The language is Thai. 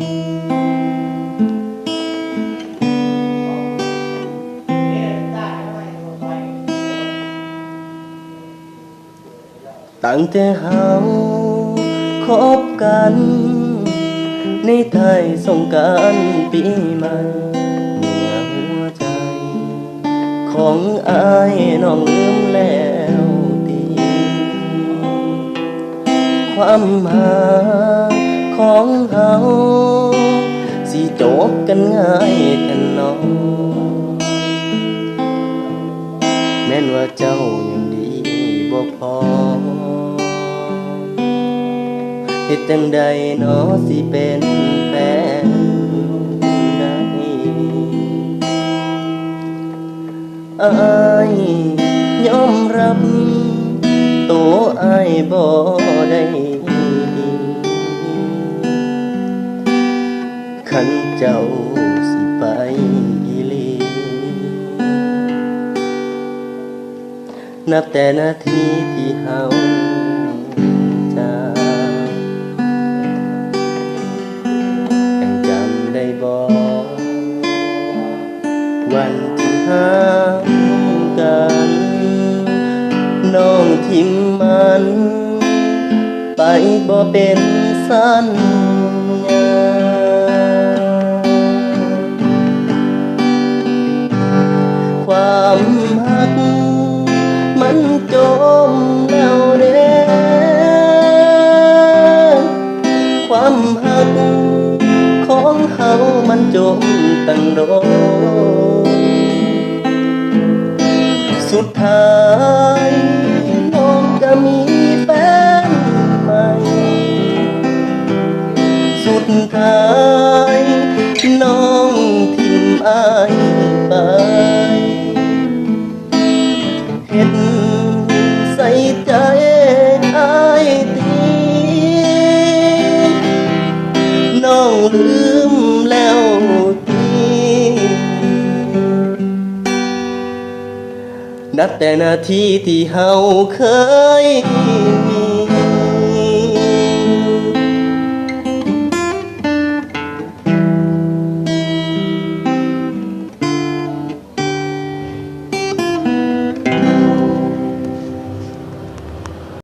ตั้งแต่เฮาคบกันในไทยสงกรานต์ปีใหม่เมื่อหัวใจของอายน้องลืมแล้วตีความหาของเฮาสิจบกันง่ายกันน้องแม้นว่าเจ้ายังดีบ่พอเฮ็ดจังใดเนาะสิเป็นแฟนได้อายยอมรับตัวอายบ่ได้คันเจ้าสิไปอีหลีนับแต่นาทีที่เฮาวันที่ห่างกันน้องทิมมันไปบ่เป็นสัญญาความหักมันจมแล้วเด้ความหักของเฮามันจมตั้งโดนสุดท้ายน้องก็มีแฟนใหม่สุดท้ายน้องทิ้งอายไปเห็นใส่ใจอายตีน้องลืมแล้วนับแต่นาทีที่เฮาเคย